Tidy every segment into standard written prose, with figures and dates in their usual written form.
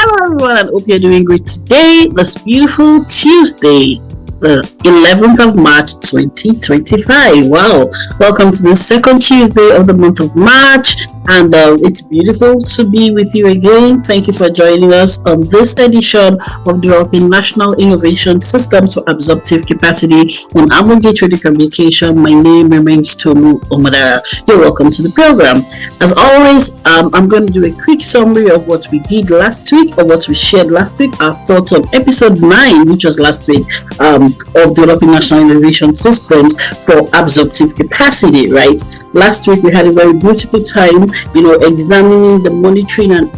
Hello everyone, I hope you're doing great today, this beautiful Tuesday, the 11th of March 2025. Wow, welcome to the second Tuesday of the month of March, and it's beautiful to be with you again. Thank you for joining us on this edition of Developing National Innovation Systems for Absorptive Capacity on Aggregate Radio Communication. My name remains Tomu Omadara. You're welcome to the program. As always, I'm going to do a quick summary of what we did last week, or what we shared last week, our thoughts on episode 9, which was last week, of Developing National Innovation Systems for Absorptive Capacity, right? Last week we had a very beautiful time, examining the monitoring and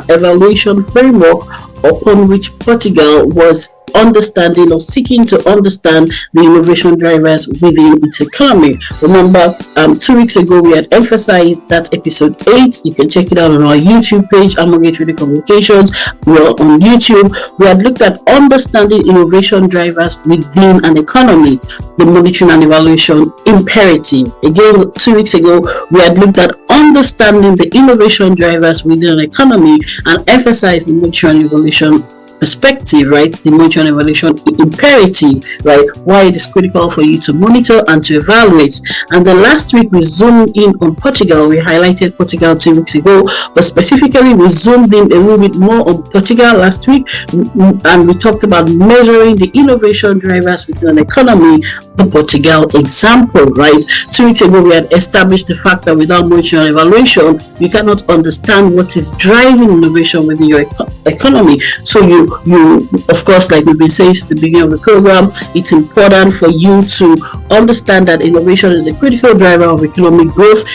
evaluation framework upon which Portugal was understanding or seeking to understand the innovation drivers within its economy. Remember, 2 weeks ago we had emphasized that episode 8. You can check it out on our YouTube page, Aggregate Radio Communications. We're on YouTube. We had looked at understanding innovation drivers within an economy, the monitoring and evaluation imperative. Again, 2 weeks ago we had looked at understanding the innovation drivers within an economy and emphasized the monitoring and evaluation perspective, right? The monitoring and evaluation imperative, right? Why it is critical for you to monitor and to evaluate. And then last week we zoomed in on Portugal. We highlighted Portugal 2 weeks ago, but specifically we zoomed in a little bit more on Portugal last week, and we talked about measuring the innovation drivers within an economy. The Portugal example, right? 2 weeks ago we had established the fact that without monitoring and evaluation you cannot understand what is driving innovation within your economy. So you of course, like we've been saying since the beginning of the program, it's important for you to understand that innovation is a critical driver of economic growth,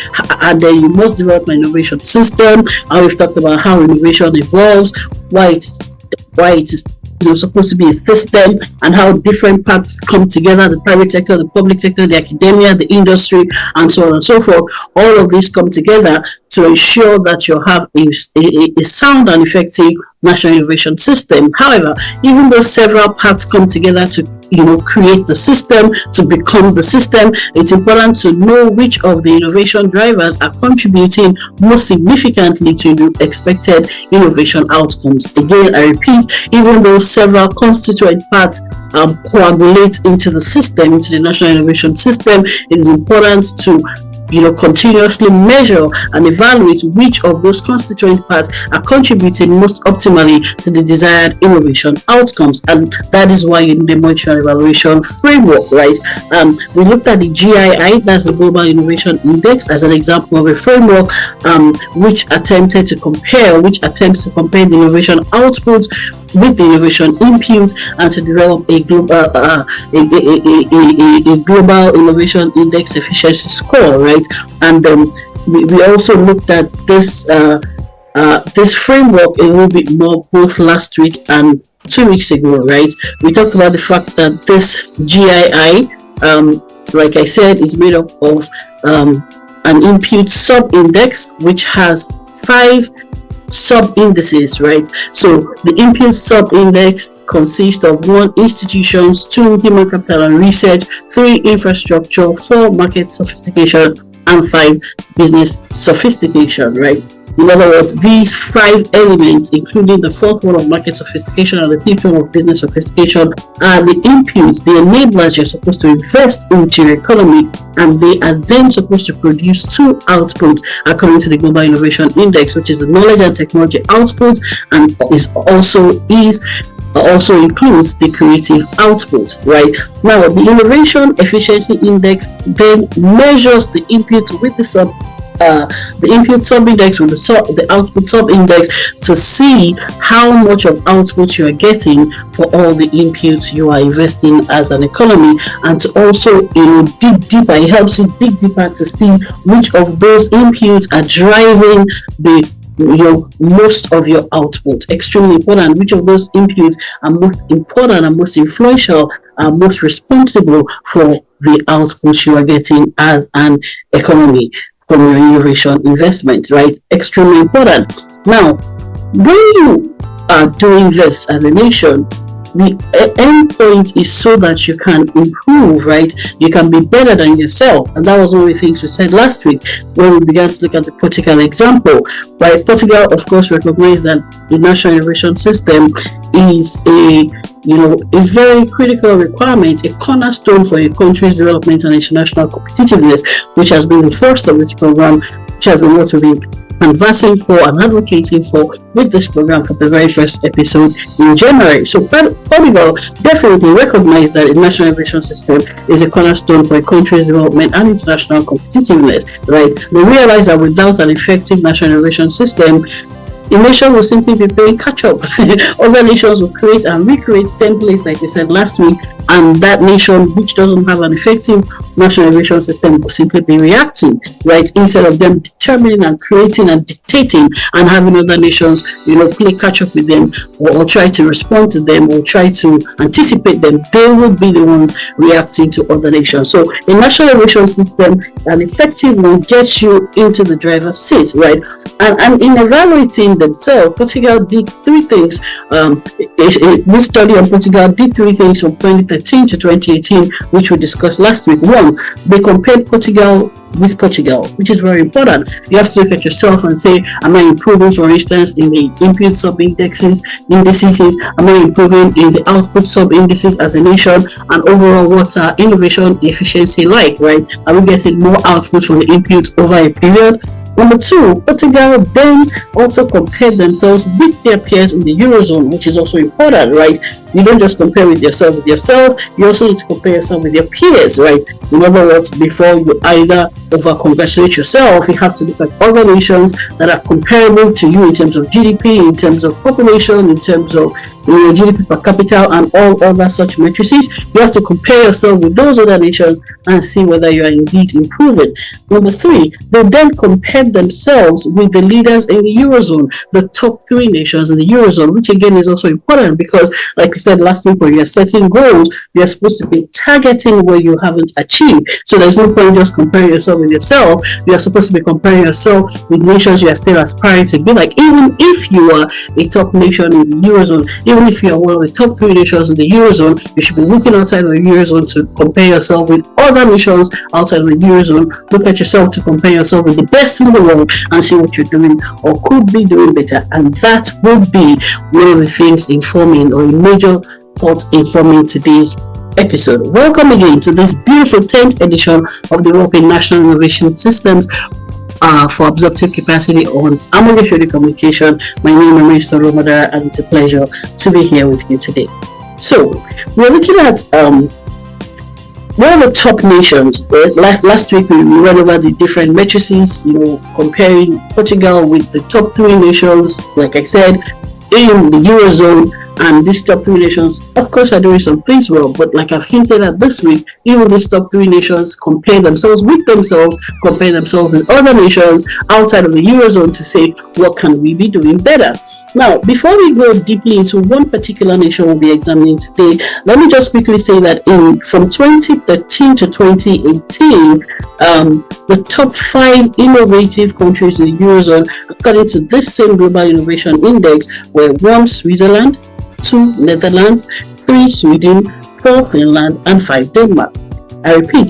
and then you must develop an innovation system. And we've talked about how innovation evolves, why it is supposed to be a system, and how different parts come together: the private sector, the public sector, the academia, the industry, and so on and so forth. All of these come together to ensure that you have a sound and effective national innovation system. However, even though several parts come together to create the system, to become the system, it's important to know which of the innovation drivers are contributing most significantly to the expected innovation outcomes. Again, I repeat, even though several constituent parts coagulate into the system, into the national innovation system, it is important to continuously measure and evaluate which of those constituent parts are contributing most optimally to the desired innovation outcomes. And that is why you need a monitoring and evaluation framework, right? We looked at the GII, that's the Global Innovation Index, as an example of a framework which attempts to compare the innovation outputs with the innovation inputs, and to develop a global innovation index efficiency score, right? And we also looked at this framework a little bit more both last week and 2 weeks ago, right? We talked about the fact that this GII, like I said, is made up of an input sub-index which has 5 sub-indices, right? So the input sub-index consists of 1, institutions; 2, human capital and research; 3, infrastructure; 4, market sophistication; and 5, business sophistication, right? In other words, these 5 elements, including the 4th one of market sophistication and the 5th one of business sophistication, are the inputs, the enablers you're supposed to invest into your economy, and they are then supposed to produce 2 outputs according to the Global Innovation Index, which is the knowledge and technology output, and also includes the creative output, right? Now, the Innovation Efficiency Index then measures the input with the input sub-index with the output sub-index to see how much of output you are getting for all the inputs you are investing as an economy, and to also dig deeper. It helps you dig deeper to see which of those inputs are driving most of your output. Extremely important. Which of those inputs are most important and most influential, are most responsible for the output you are getting as an economy from your innovation investment, right? Extremely important. Now, when you are doing this as a nation, the end point is so that you can improve, right? You can be better than yourself. And that was one of the things we said last week when we began to look at the Portugal example, right? Portugal, of course, recognized that the national innovation system is a very critical requirement, a cornerstone for a country's development and international competitiveness, which has been the first of this program, which has been what we've been conversing for and advocating for with this program for the very first episode in January. So Portugal definitely recognized that a national innovation system is a cornerstone for a country's development and international competitiveness, right? They realized that without an effective national innovation system, the nation will simply be playing catch up. Other nations will create and recreate templates, like we said last week, and that nation which doesn't have an effective national innovation system will simply be reacting, right? Instead of them determining and creating and dictating and having other nations, play catch up with them or try to respond to them or try to anticipate them, they will be the ones reacting to other nations. So a national innovation system, an effective one, gets you into the driver's seat, right? And in evaluating themselves, Portugal did three things. This study on Portugal did three things from 2013 to 2018, which we discussed last week. One, they compared Portugal with Portugal, which is very important. You have to look at yourself and say, am I improving, for instance, in the input sub-indices? Am I improving in the output sub-indices as a nation? And overall, what's our innovation efficiency like, right? Are we getting more output from the input over a period? Number two, Portugal then also compared themselves with their peers in the Eurozone, which is also important, right? You don't just compare with yourself, you also need to compare yourself with your peers, right? In other words, before you either over-congratulate yourself, you have to look at other nations that are comparable to you in terms of GDP, in terms of population, in terms of GDP per capita, and all other such matrices. You have to compare yourself with those other nations and see whether you are indeed improving. Number three, they then compared themselves with the leaders in the Eurozone, the top three nations in the Eurozone, which again is also important because, like we said last week, when you're setting goals, you're supposed to be targeting where you haven't achieved. So there's no point just comparing yourself with yourself. You're supposed to be comparing yourself with nations you are still aspiring to be like. Even if you are a top nation in the Eurozone, even if you are one of the top three nations in the Eurozone, you should be looking outside of the Eurozone to compare yourself with other nations outside of the Eurozone. Look at yourself to compare yourself with the best in the world and see what you're doing or could be doing better. And that would be one of the things informing, or a major thought informing today's episode. Welcome again to this beautiful 10th edition of the European National Innovation Systems for Absorptive Capacity on Among Communication. My name is Mr. Romada, and it's a pleasure to be here with you today. So we're looking at one of the top nations. Last week we went over the different matrices, comparing Portugal with the top three nations, like I said, in the Eurozone. And these top three nations, of course, are doing some things well, but like I've hinted at this week, even these top three nations compare themselves with themselves, compare themselves with other nations outside of the Eurozone to say, what can we be doing better? Now, before we go deeply into one particular nation we'll be examining today, let me just quickly say that from 2013 to 2018, the top 5 innovative countries in the Eurozone, according to this same Global Innovation Index, were 1, Switzerland, 2, Netherlands, 3, Sweden, 4, Finland, and 5, Denmark. I repeat,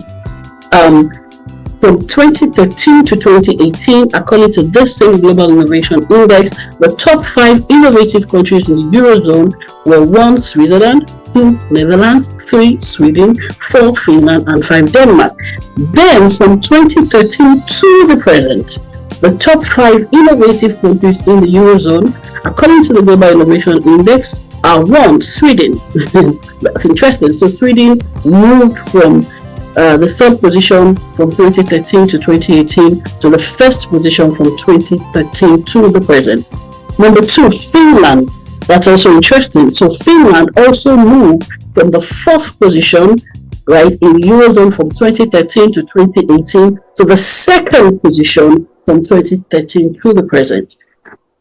from 2013 to 2018, according to this same Global Innovation Index, the top 5 innovative countries in the Eurozone were 1, Switzerland, 2, Netherlands, 3, Sweden, 4, Finland, and 5, Denmark. Then, from 2013 to the present, the top 5 innovative countries in the Eurozone, according to the Global Innovation Index, are 1, Sweden. Interesting. So Sweden moved from the third position from 2013 to 2018 to the first position from 2013 to the present. Number 2, Finland. That's also interesting. So Finland also moved from the fourth position, right, in the Eurozone from 2013 to 2018 to the second position from 2013 to the present.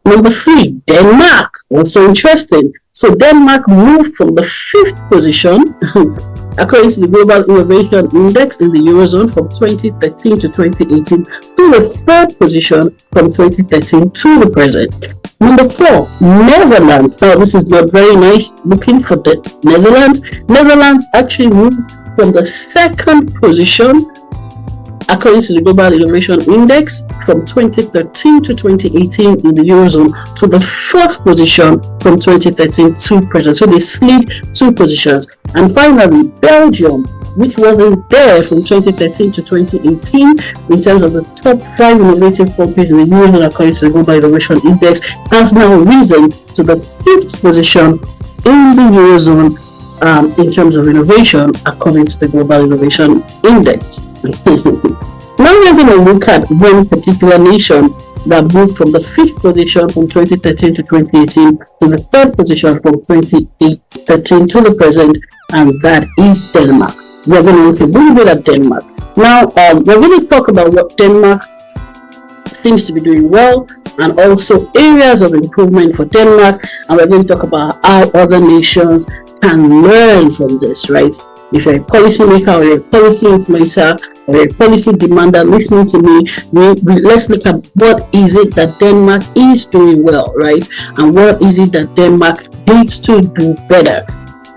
Number 3, Denmark. Also interesting. So Denmark moved from the 5th position, according to the Global Innovation Index in the Eurozone, from 2013 to 2018 to the 3rd position from 2013 to the present. Number 4, Netherlands. Now, this is not very nice looking for the Netherlands. Netherlands actually moved from the second position according to the Global Innovation Index from 2013 to 2018 in the Eurozone to the 4th position from 2013 to present. So they slid 2 positions. And finally, Belgium, which wasn't there from 2013 to 2018 in terms of the top 5 innovative countries in the Eurozone according to the Global Innovation Index, has now risen to the 5th position in the Eurozone in terms of innovation according to the Global Innovation Index. Now we're going to look at one particular nation that moved from the 5th position from 2013 to 2018 to the 3rd position from 2013 to the present, and that is Denmark. We're going to look a little bit at Denmark. Now, we're going to talk about what Denmark seems to be doing well and also areas of improvement for Denmark, and we're going to talk about how other nations can learn from this, right? If you're a policymaker or you're a policy influencer or you're a policy demander listening to me, let's look at what is it that Denmark is doing well, right? And what is it that Denmark needs to do better,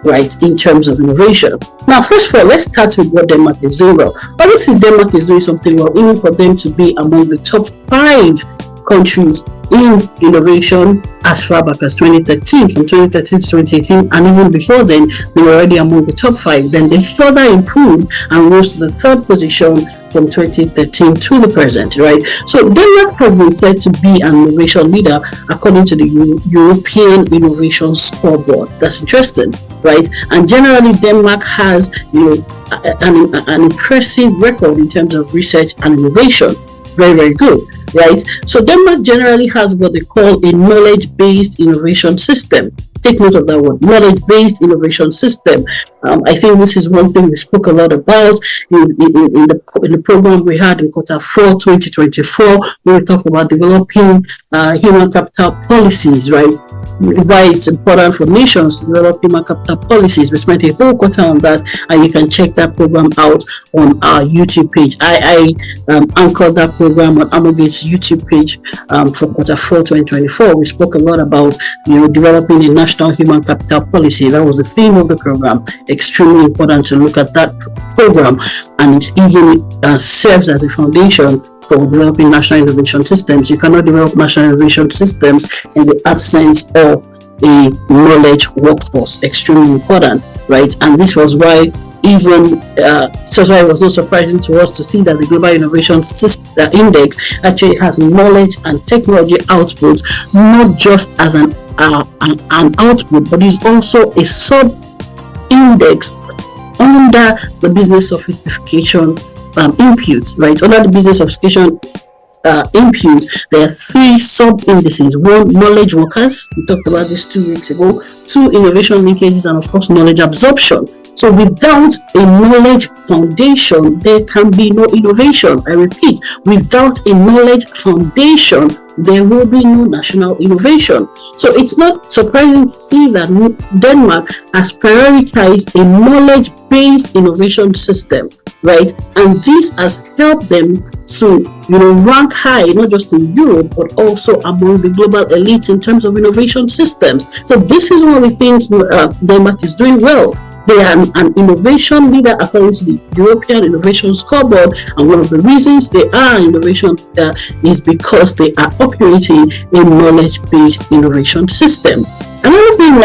right, in terms of innovation. Now, first of all, let's start with what Denmark is doing well. Obviously, Denmark is doing something well, even for them to be among the top 5 countries in innovation as far back as 2013, from 2013 to 2018, and even before then, they were already among the top 5. Then they further improved and rose to the 3rd position from 2013 to the present, right? So Denmark has been said to be an innovation leader according to the European Innovation Scoreboard. That's interesting, right? And generally, Denmark has, an impressive record in terms of research and innovation. Very, very good, right? So Denmark generally has what they call a knowledge-based innovation system. Take note of that word, knowledge-based innovation system. I think this is one thing we spoke a lot about in the program we had in Q4 2024, where we talked about developing human capital policies, right? Why it's important for nations to develop human capital policies. We spent a whole quarter on that, and you can check that program out on our YouTube page. I anchored that program on Amogate's YouTube page for Q4 2024. We spoke a lot about developing a national human capital policy. That was the theme of the program. Extremely important to look at that program, and it even serves as a foundation for developing national innovation systems. You cannot develop national innovation systems in the absence of a knowledge workforce. Extremely important, right? And this was why so it was not surprising to us to see that the Global Innovation Index actually has knowledge and technology outputs, not just as an output, but is also a sub-index under the business sophistication input, right? Under the business sophistication input, there are 3 sub-indices. 1, knowledge workers. We talked about this 2 weeks ago. 2, innovation linkages, and of course, knowledge absorption. So without a knowledge foundation, there can be no innovation. I repeat, without a knowledge foundation, there will be no national innovation. So it's not surprising to see that Denmark has prioritized a knowledge-based innovation system, right? And this has helped them to, rank high, not just in Europe, but also among the global elites in terms of innovation systems. So this is one of the things Denmark is doing well. They are an innovation leader according to the European Innovation Scoreboard, and one of the reasons they are innovation leader is because they are operating a knowledge-based innovation system. Another thing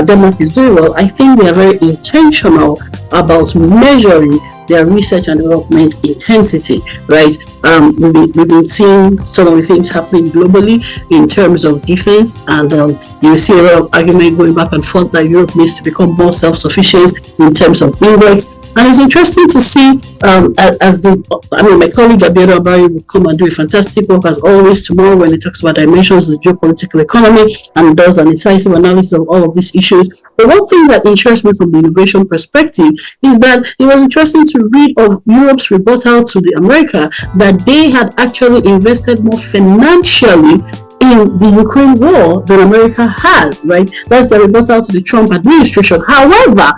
Denmark is doing well, I think they are very intentional about measuring their research and development intensity, right? We've been seeing some of the things happening globally in terms of defense, and you see a lot of argument going back and forth that Europe needs to become more self-sufficient in terms of index. And it's interesting to see my colleague Abiola Barry will come and do a fantastic work as always tomorrow when he talks about dimensions of the geopolitical economy and does an incisive analysis of all of these issues. But one thing that interests me from the innovation perspective is that it was interesting to read of Europe's rebuttal to the America that they had actually invested more financially in the Ukraine war than America has, right? That's the rebuttal to the Trump administration. However,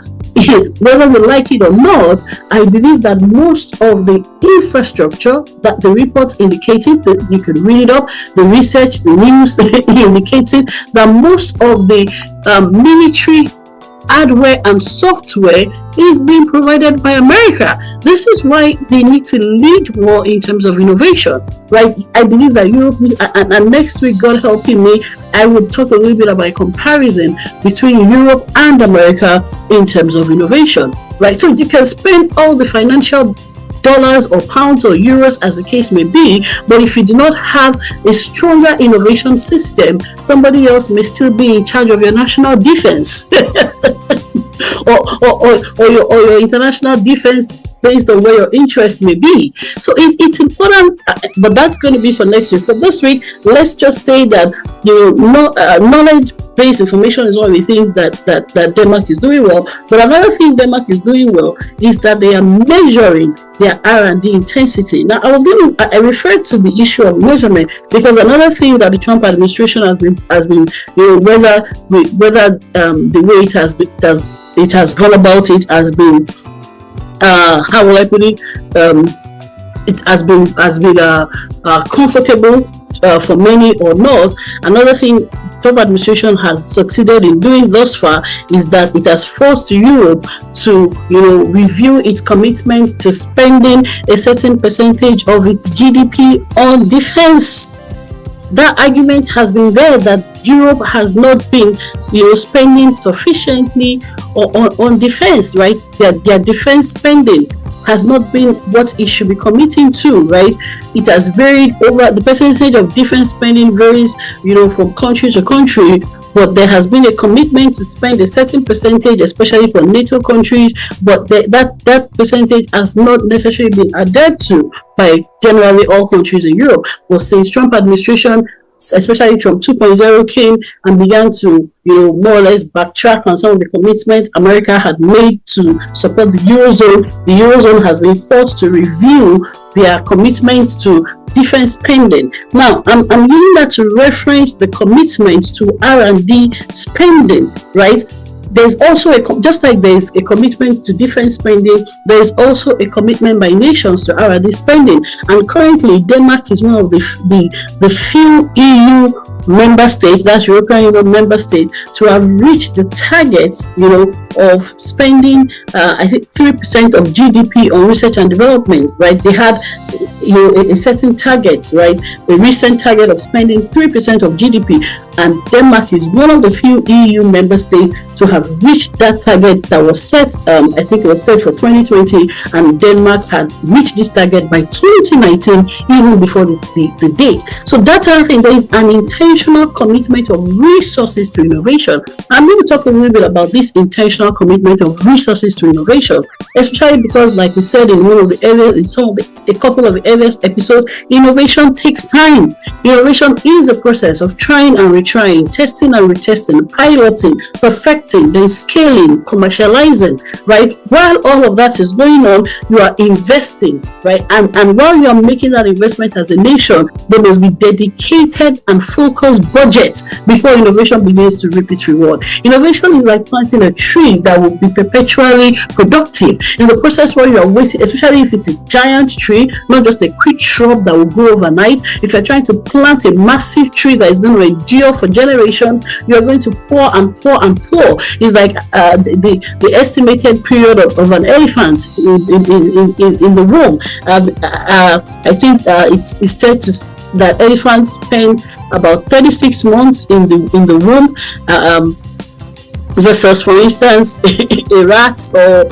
whether they like it or not, I believe that most of the infrastructure that the reports indicated, that you can read it up, the research, the news indicated that most of the military hardware and software is being provided by America. This is why they need to lead more in terms of innovation, right? I believe that Europe, and next week, God helping me, I would talk a little bit about a comparison between Europe and America in terms of innovation, right? So you can spend all the financial dollars or pounds or euros as the case may be, but if you do not have a stronger innovation system, somebody else may still be in charge of your national defense or your international defense based on where your interest may be. So it's important, but that's going to be for next week. For this week, let's just say that knowledge-based information is one of the things that Denmark is doing well. But another thing Denmark is doing well is that they are measuring their R&D intensity. Now, I referred to the issue of measurement because another thing that the Trump administration has been whether the way it has gone about it has been how will I put it? It has been comfortable for many or not. Another thing Trump administration has succeeded in doing thus far is that it has forced Europe to, review its commitment to spending a certain percentage of its GDP on defense. That argument has been there that Europe has not been, spending sufficiently on defense, right? Their defense spending has not been what it should be committing to, right? It has varied over, the percentage of defense spending varies, from country to country, but there has been a commitment to spend a certain percentage, especially for NATO countries, but that percentage has not necessarily been adhered to by generally all countries in Europe. But since Trump administration, especially Trump 2.0 came and began to, more or less backtrack on some of the commitments America had made to support the Eurozone has been forced to review their commitments to defense spending. Now, I'm using that to reference the commitment to R&D spending, right? There's also just like there's a commitment to defense spending, there's also a commitment by nations to R&D spending. And currently, Denmark is one of the few EU member states, that's European Union member states, to have reached the target, of spending, I think 3% of GDP on research and development, right? They had, a certain target, right? A recent target of spending 3% of GDP, and Denmark is one of the few EU member states to have reached that target that was set, I think it was set for 2020, and Denmark had reached this target by 2019, even before the date. So that's another thing. There is an intentional commitment of resources to innovation. I'm going to talk a little bit about this intentional commitment of resources to innovation, especially because, like we said in a couple of the earliest episodes, innovation takes time. Innovation is a process of trying and retrying, testing and retesting, piloting, perfecting, then scaling, commercializing, right? While all of that is going on, you are investing, right? And while you are making that investment as a nation, there must be dedicated and focused budgets before innovation begins to reap its reward. Innovation is like planting a tree that will be perpetually productive. In the process where you are waiting, especially if it's a giant tree, not just a quick shrub that will grow overnight. If you're trying to plant a massive tree that is going to endure for generations, you're going to pour and pour and pour. It's like the estimated period of an elephant in the womb. I think it's said that elephants spend about 36 months in the womb, versus, for instance, a rat, or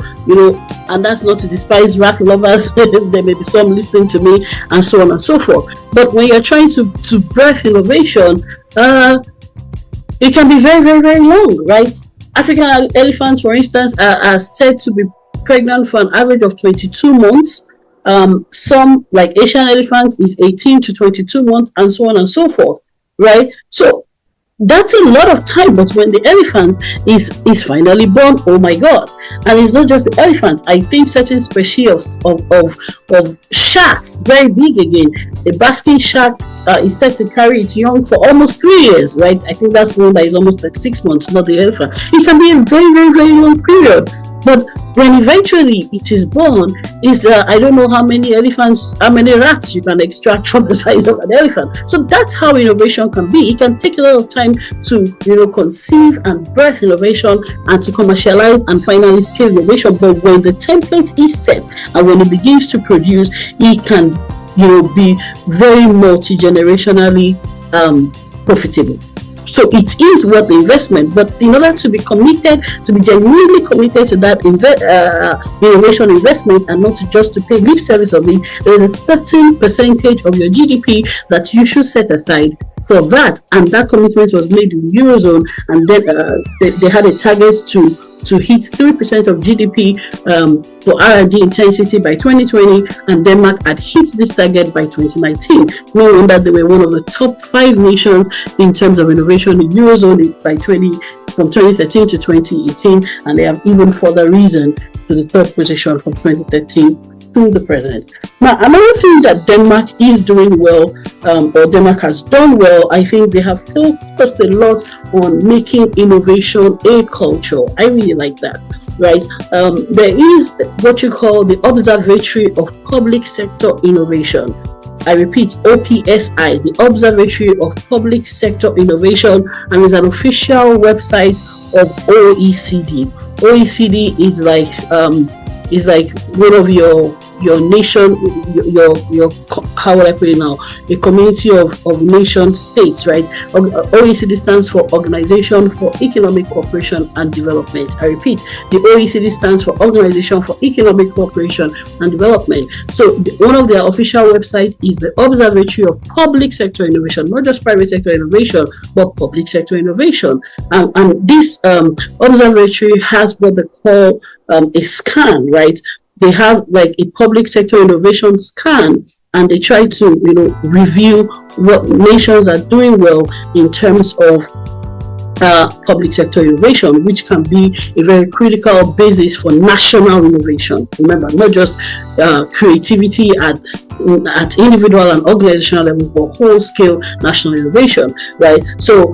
and that's not to despise rat lovers. There may be some listening to me, and so on and so forth. But when you're trying to birth innovation, it can be very, very, very long, right? African elephants, for instance, are said to be pregnant for an average of 22 months. Some, like Asian elephants, is 18 to 22 months, and so on and so forth, right? So that's a lot of time. But when the elephant is finally born, oh my God! And it's not just the elephant. I think certain species of sharks, very big again. The basking shark is said to carry its young for almost 3 years, right? I think that's the one that is almost like 6 months, not the elephant. It can be a very, very, very long period. But when eventually it is born, is I don't know how many rats you can extract from the size of an elephant. So that's how innovation can be. It can take a lot of time to conceive and birth innovation and to commercialize and finally scale innovation. But when the template is set and when it begins to produce, it can be very multi-generationally profitable. So it is worth the investment, but in order to be committed, to be genuinely committed to that innovation investment and not just to pay lip service of it, there is a certain percentage of your GDP that you should set aside for that. And that commitment was made in the Eurozone, and then they had a target to hit 3% of GDP for R&D intensity by 2020, and Denmark had hit this target by 2019. No wonder they were one of the top 5 nations in terms of innovation in Eurozone from 2013 to 2018, and they have even further risen to the 3rd position from 2013 to the present. Now, another thing that Denmark is doing well, or Denmark has done well, I think they have focused a lot on making innovation a culture. I really like that, right? There is what you call the Observatory of Public Sector Innovation. I repeat, OPSI, the Observatory of Public Sector Innovation, and is an official website of OECD. OECD is like one of your nation, your how would I put it now? A community of nation states, right? OECD stands for Organization for Economic Cooperation and Development. I repeat, the OECD stands for Organization for Economic Cooperation and Development. So one of their official websites is the Observatory of Public Sector Innovation, not just private sector innovation, but public sector innovation. And this observatory has what they call a scan, right? They have like a public sector innovation scan, and they try to review what nations are doing well in terms of public sector innovation, which can be a very critical basis for national innovation. Remember, not just creativity at individual and organizational levels, but whole scale national innovation, right? So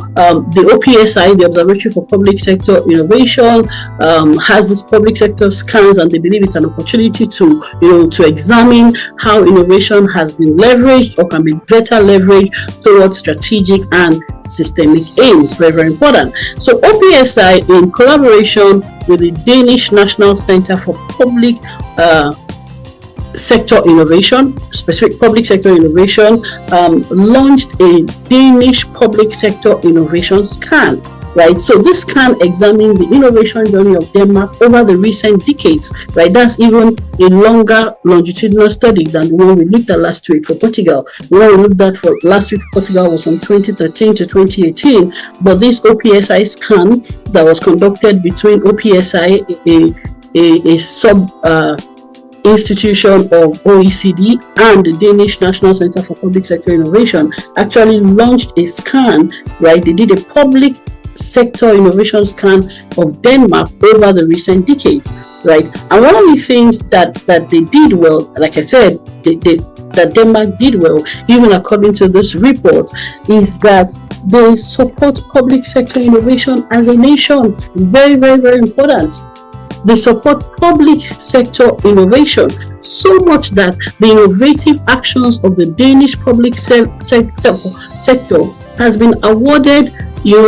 the OPSI, the Observatory for Public Sector Innovation, has this public sector scans, and they believe it's an opportunity to examine how innovation has been leveraged or can be better leveraged towards strategic and systemic aims. Very, very important. So OPSI, in collaboration with the Danish National Center for Public Sector Innovation, specific public sector innovation, launched a Danish public sector innovation scan, right? So this scan examined the innovation journey of Denmark over the recent decades, right? That's even a longer longitudinal study than the one we looked at last week for Portugal. The one we looked at for last week for Portugal was from 2013 to 2018, but this OPSI scan that was conducted between OPSI, a sub institution of OECD, and the Danish National Center for Public Sector Innovation, actually launched a scan, right? They did a public sector innovation scan of Denmark over the recent decades, right? And one of the things that they did well, like I said, that Denmark did well, even according to this report, is that they support public sector innovation as a nation. Very, very, very important. They support public sector innovation so much that the innovative actions of the Danish public sector has been awarded,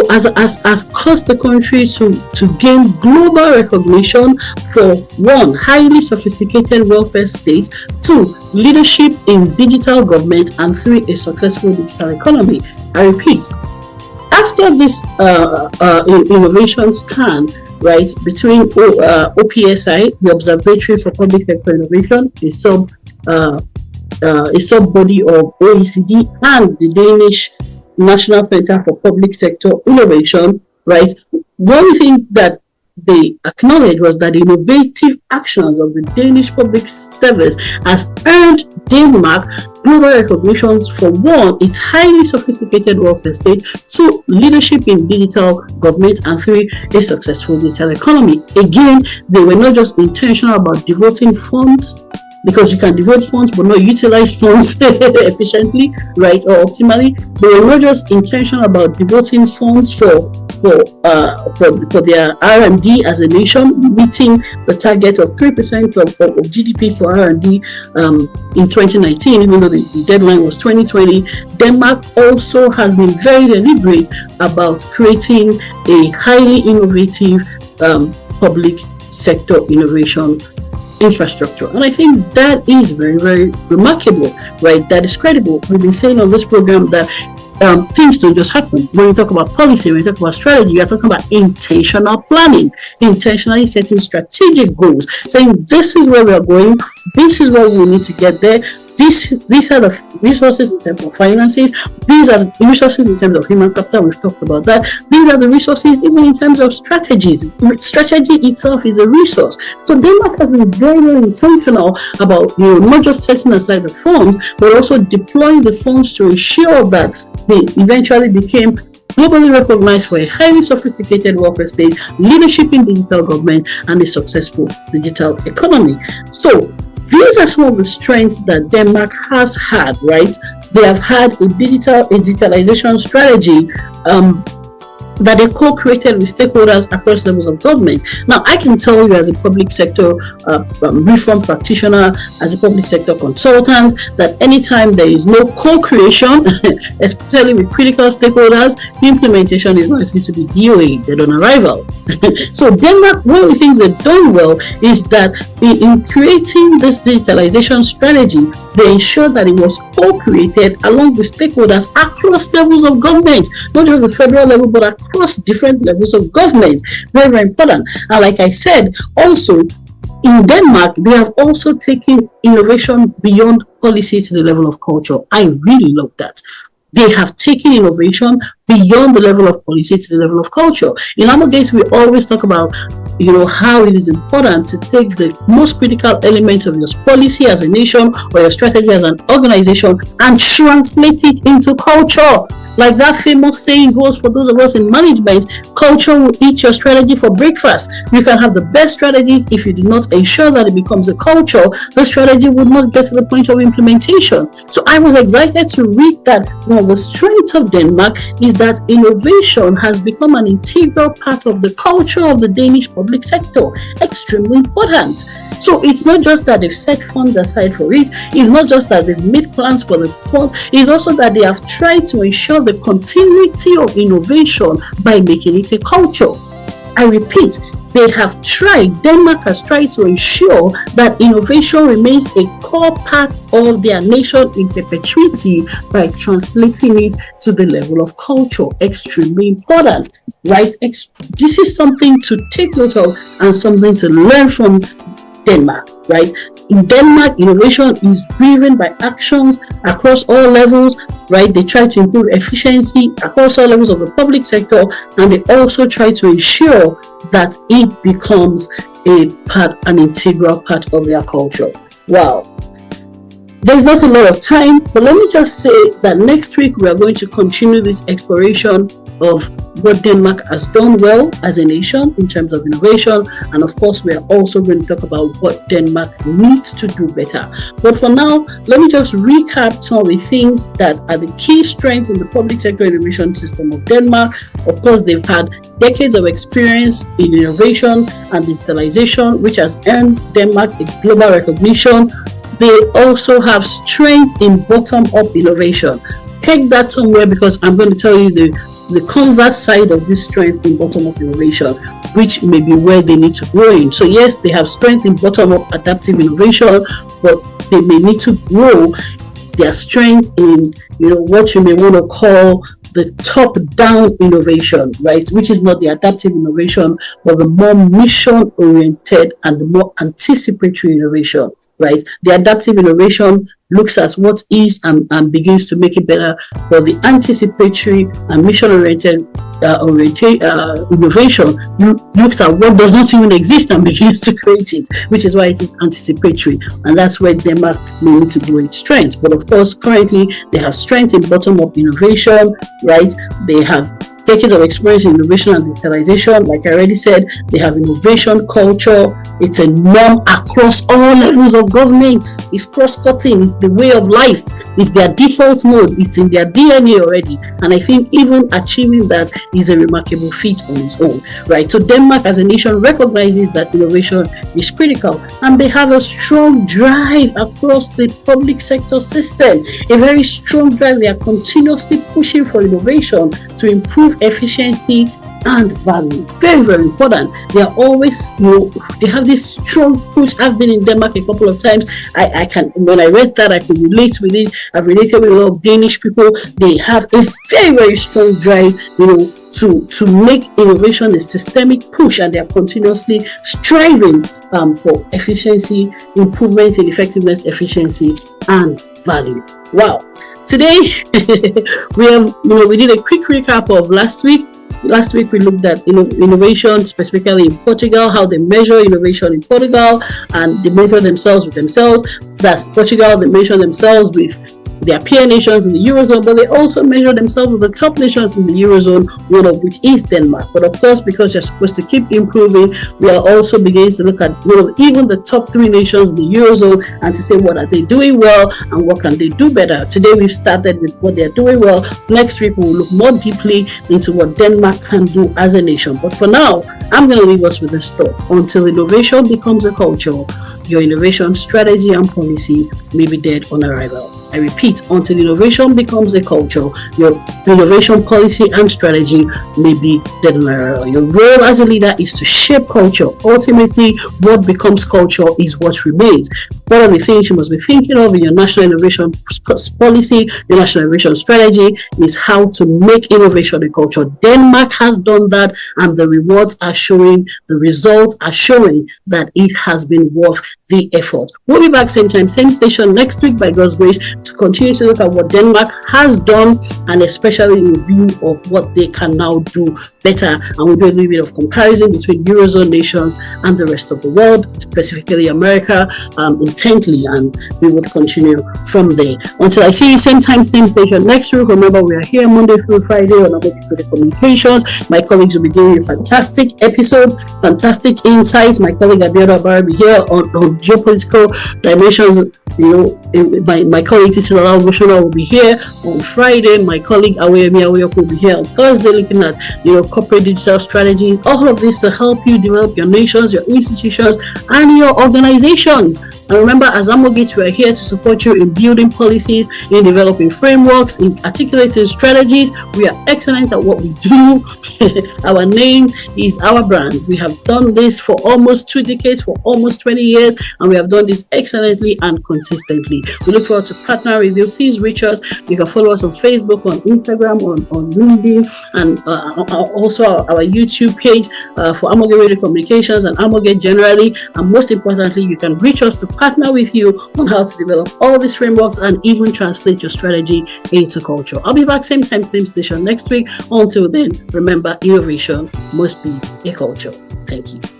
as caused the country to gain global recognition for 1, highly sophisticated welfare state, 2, leadership in digital government, and 3, a successful digital economy. I repeat, after this innovation scan, right, between OPSI, the Observatory for Public Sector Innovation, a sub-body of OECD, and the Danish National Center for Public Sector Innovation, right, one thing that they acknowledged was that the innovative actions of the Danish public service has earned Denmark global recognitions for 1, its highly sophisticated welfare state, 2, leadership in digital government, and 3, a successful digital economy. Again, they were not just intentional about devoting funds, because you can devote funds but not utilize funds efficiently, right, or optimally. They were not just intentional about devoting funds for for their R&D as a nation, meeting the target of 3% of GDP for R&D in 2019, even though the deadline was 2020. Denmark also has been very deliberate about creating a highly innovative public sector innovation infrastructure, and I think that is very, very remarkable, right? That is credible. We've been saying on this program that things don't just happen. When we talk about policy, when we talk about strategy, we are talking about intentional planning, intentionally setting strategic goals, saying this is where we are going, this is where we need to get there. These are the resources in terms of finances. These are the resources in terms of human capital. We've talked about that. These are the resources even in terms of strategies. Strategy itself is a resource. So Denmark has been very, very intentional about not just setting aside the funds, but also deploying the funds to ensure that they eventually became globally recognized for a highly sophisticated welfare state, leadership in digital government, and a successful digital economy. So these are some of the strengths that Denmark has had, right? They have had a digitalization strategy that they co-created with stakeholders across levels of government. Now, I can tell you as a public sector reform practitioner, as a public sector consultant, that anytime there is no co-creation, especially with critical stakeholders, the implementation is not likely to be DOA, dead on arrival. So Denmark, one of the things they've done well is that in creating this digitalization strategy, they ensured that it was co-created along with stakeholders across levels of government, not just the federal level, but across different levels of government. Very, very important. And like I said, also in Denmark, they have also taken innovation beyond policy to the level of culture. I really love that. They have taken innovation beyond the level of policy to the level of culture. In our case, we always talk about how it is important to take the most critical elements of your policy as a nation or your strategy as an organization and translate it into culture. Like that famous saying goes for those of us in management, culture will eat your strategy for breakfast. You can have the best strategies. If you do not ensure that it becomes a culture, the strategy would not get to the point of implementation. So I was excited to read that the strength of Denmark is that innovation has become an integral part of the culture of the Danish public sector. Extremely important. So it's not just that they've set funds aside for it. It's not just that they've made plans for the funds. It's also that they have tried to ensure the continuity of innovation by making it a culture. I repeat, Denmark has tried to ensure that innovation remains a core part of their nation in perpetuity by translating it to the level of culture. Extremely important, right? This is something to take note of and something to learn from Denmark, right? In Denmark, innovation is driven by actions across all levels, right? They try to improve efficiency across all levels of the public sector, and they also try to ensure that it becomes an integral part of their culture. Wow. There's not a lot of time, but let me just say that next week we are going to continue this exploration of what Denmark has done well as a nation in terms of innovation, and of course we are also going to talk about what Denmark needs to do better. But for now, let me just recap some of the things that are the key strengths in the public sector innovation system of Denmark. Of course, they've had decades of experience in innovation and digitalization, which has earned Denmark a global recognition. They also have strength in bottom-up innovation. Peg that somewhere, because I'm going to tell you the converse side of this strength in bottom-up innovation, which may be where they need to grow in. So yes, they have strength in bottom-up adaptive innovation, but they may need to grow their strength in what you may want to call the top-down innovation, right? Which is not the adaptive innovation, but the more mission-oriented and the more anticipatory innovation. Right, the adaptive innovation looks at what is and begins to make it better, but the anticipatory and mission-oriented innovation looks at what does not even exist and begins to create it, which is why it is anticipatory, and that's where Denmark may need to grow its strength. But of course, currently they have strength in bottom-up innovation, right? They have decades of experience in innovation and digitalization. Like I already said, they have innovation culture. It's a norm across all levels of government. It's cross-cutting. It's the way of life. It's their default mode. It's in their DNA already. And I think even achieving that is a remarkable feat on its own, right? So Denmark as a nation recognizes that innovation is critical, and they have a strong drive across the public sector system. A very strong drive. They are continuously pushing for innovation to improve efficiency and value. Very, very important. They are always, they have this strong push. I've been in Denmark a couple of times. I can, when I read that, I could relate with it. I've related with a lot of Danish people. They have a very, very strong drive, to make innovation a systemic push, and they are continuously striving for efficiency, improvement in effectiveness, efficiency, and value. Wow. Today, we did a quick recap of last week. Last week, we looked at innovation, specifically in Portugal, how they measure innovation in Portugal, and they measure themselves with themselves. That's Portugal, they measure themselves with their peer nations in the Eurozone, but they also measure themselves with the top nations in the Eurozone, one of which is Denmark. But of course, because you're supposed to keep improving, we are also beginning to look at even the top 3 nations in the Eurozone and to say what are they doing well and what can they do better. Today, we've started with what they're doing well. Next week, we will look more deeply into what Denmark can do as a nation. But for now, I'm going to leave us with this thought. Until innovation becomes a culture, your innovation strategy and policy may be dead on arrival. I repeat, until innovation becomes a culture, your innovation policy and strategy may be dead on arrival. Your role as a leader is to shape culture. Ultimately, what becomes culture is what remains. What are the things you must be thinking of in your national innovation policy, your national innovation strategy, is how to make innovation a culture. Denmark has done that, and the rewards are showing, the results are showing that it has been worth the effort. We'll be back same time, same station next week by God's grace to continue to look at what Denmark has done, and especially in view of what they can now do better. And we'll do a little bit of comparison between Eurozone nations and the rest of the world, specifically America, intently, and we will continue from there. Until I see you same time, same station next week. Remember, we are here Monday through Friday on Absorptive Communications. My colleagues will be giving you fantastic episodes, fantastic insights. My colleague Abiola Barra will be here on geopolitical dimensions. My colleague Tisila Voshona will be here on Friday. My colleague Aweyemi Awoyoko will be here on Thursday, looking at corporate digital strategies. All of this to help you develop your nations, your institutions, and your organizations. And remember, as Amogate, we are here to support you in building policies, in developing frameworks, in articulating strategies. We are excellent at what we do. Our name is our brand. We have done this for almost 2 decades, for almost 20 years, and we have done this excellently and consistently. We look forward to partner with you. Please reach us. You can follow us on Facebook, on Instagram, on LinkedIn, and also our YouTube page for Amogate Radio Communications and Amogate generally. And most importantly, you can reach us to partner with you on how to develop all these frameworks and even translate your strategy into culture. I'll be back same time, same station next week. Until then, remember, innovation must be a culture. Thank you.